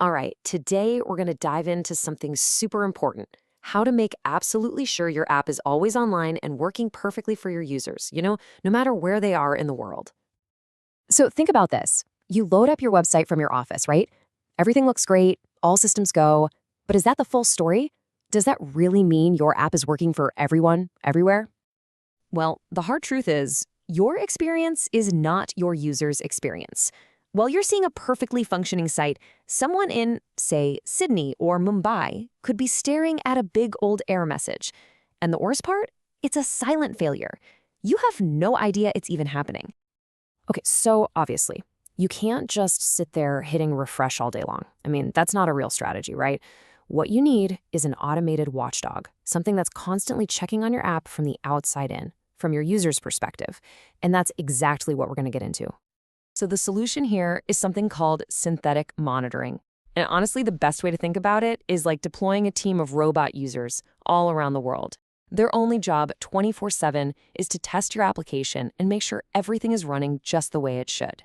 All right, today we're going to dive into something super important: how to make absolutely sure your app is always online and working perfectly for your users, no matter where they are in the world. So think about this. You load up your website from your office, right? Everything looks great, all systems go. But is that the full story? Does that really mean your app is working for everyone, everywhere? Well, the hard truth is, your experience is not your user's experience. While you're seeing a perfectly functioning site, someone in, say, Sydney or Mumbai could be staring at a big old error message. And the worst part? It's a silent failure. You have no idea it's even happening. Okay, so obviously, you can't just sit there hitting refresh all day long. I mean, that's not a real strategy, right? What you need is an automated watchdog, something that's constantly checking on your app from the outside in, from your user's perspective. And that's exactly what we're going to get into. So the solution here is something called synthetic monitoring. And honestly, the best way to think about it is like deploying a team of robot users all around the world. Their only job 24/7 is to test your application and make sure everything is running just the way it should.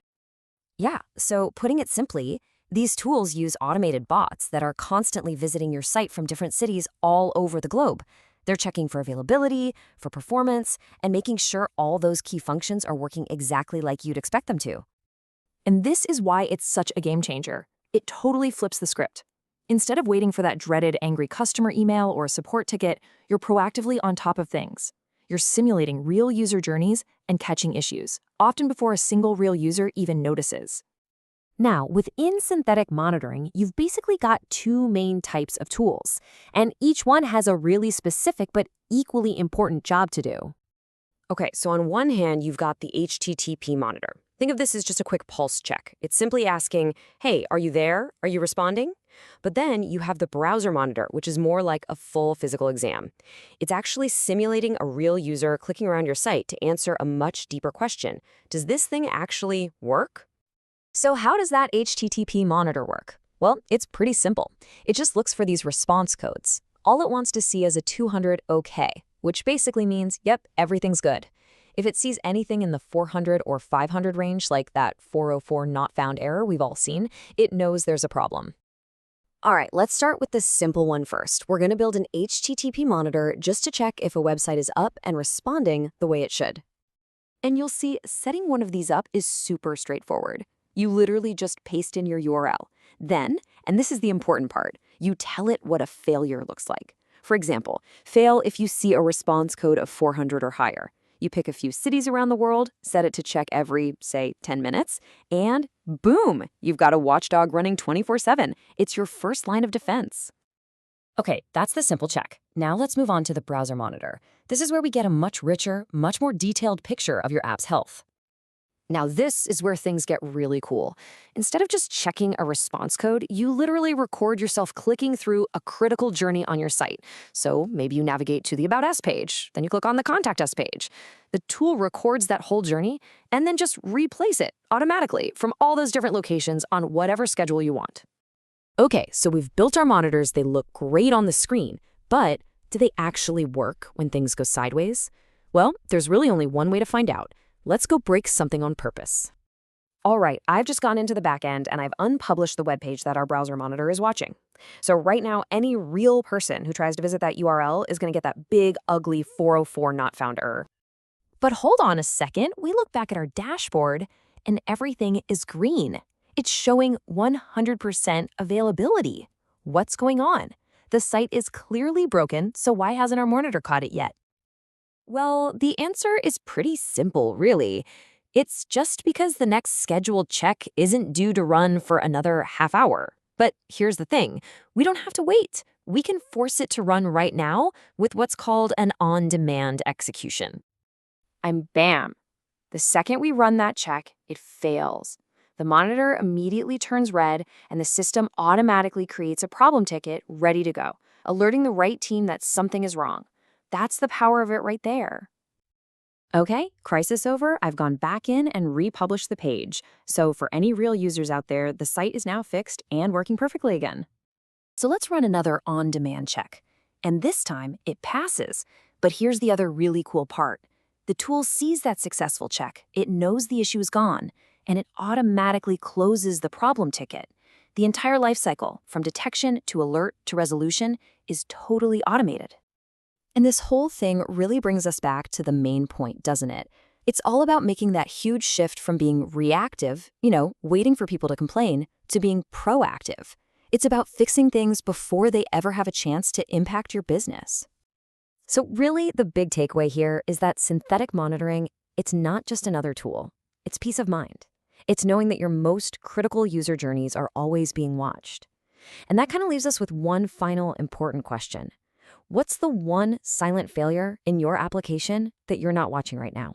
Yeah, so putting it simply, these tools use automated bots that are constantly visiting your site from different cities all over the globe. They're checking for availability, for performance, and making sure all those key functions are working exactly like you'd expect them to. And this is why it's such a game changer. It totally flips the script. Instead of waiting for that dreaded angry customer email or a support ticket, you're proactively on top of things. You're simulating real user journeys and catching issues, often before a single real user even notices. Now, within synthetic monitoring, you've basically got two main types of tools, and each one has a really specific but equally important job to do. Okay, so on one hand, you've got the HTTP monitor. Think of this as just a quick pulse check. It's simply asking, hey, are you there? Are you responding? But then you have the browser monitor, which is more like a full physical exam. It's actually simulating a real user clicking around your site to answer a much deeper question. Does this thing actually work? So how does that HTTP monitor work? Well, it's pretty simple. It just looks for these response codes. All it wants to see is a 200 OK, which basically means, yep, everything's good. If it sees anything in the 400 or 500 range, like that 404 not found error we've all seen, it knows there's a problem. All right, let's start with the simple one first. We're going to build an HTTP monitor just to check if a website is up and responding the way it should. And you'll see setting one of these up is super straightforward. You literally just paste in your URL. Then, and this is the important part, you tell it what a failure looks like. For example, fail if you see a response code of 400 or higher. You pick a few cities around the world, set it to check every, say, 10 minutes, and boom, you've got a watchdog running 24/7. It's your first line of defense. Okay, that's the simple check. Now let's move on to the browser monitor. This is where we get a much richer, much more detailed picture of your app's health. Now this is where things get really cool. Instead of just checking a response code, you literally record yourself clicking through a critical journey on your site. So maybe you navigate to the About Us page, then you click on the Contact Us page. The tool records that whole journey and then just replays it automatically from all those different locations on whatever schedule you want. Okay, so we've built our monitors, they look great on the screen, but do they actually work when things go sideways? Well, there's really only one way to find out. Let's go break something on purpose. All right, I've just gone into the back end and I've unpublished the web page that our browser monitor is watching. So right now, any real person who tries to visit that URL is going to get that big, ugly 404 not found error. But hold on a second, we look back at our dashboard and everything is green. It's showing 100% availability. What's going on? The site is clearly broken, so why hasn't our monitor caught it yet? Well, the answer is pretty simple, really. It's just because the next scheduled check isn't due to run for another half hour. But here's the thing, we don't have to wait. We can force it to run right now with what's called an on-demand execution. And bam, the second we run that check, it fails. The monitor immediately turns red and the system automatically creates a problem ticket ready to go, alerting the right team that something is wrong. That's the power of it right there. Okay, crisis over. I've gone back in and republished the page. So for any real users out there, the site is now fixed and working perfectly again. So let's run another on-demand check. And this time, it passes. But here's the other really cool part. The tool sees that successful check. It knows the issue is gone, and it automatically closes the problem ticket. The entire life cycle, from detection to alert to resolution, is totally automated. And this whole thing really brings us back to the main point, doesn't it? It's all about making that huge shift from being reactive, waiting for people to complain, to being proactive. It's about fixing things before they ever have a chance to impact your business. So really, the big takeaway here is that synthetic monitoring, it's not just another tool. It's peace of mind. It's knowing that your most critical user journeys are always being watched. And that kind of leaves us with one final important question. What's the one silent failure in your application that you're not watching right now?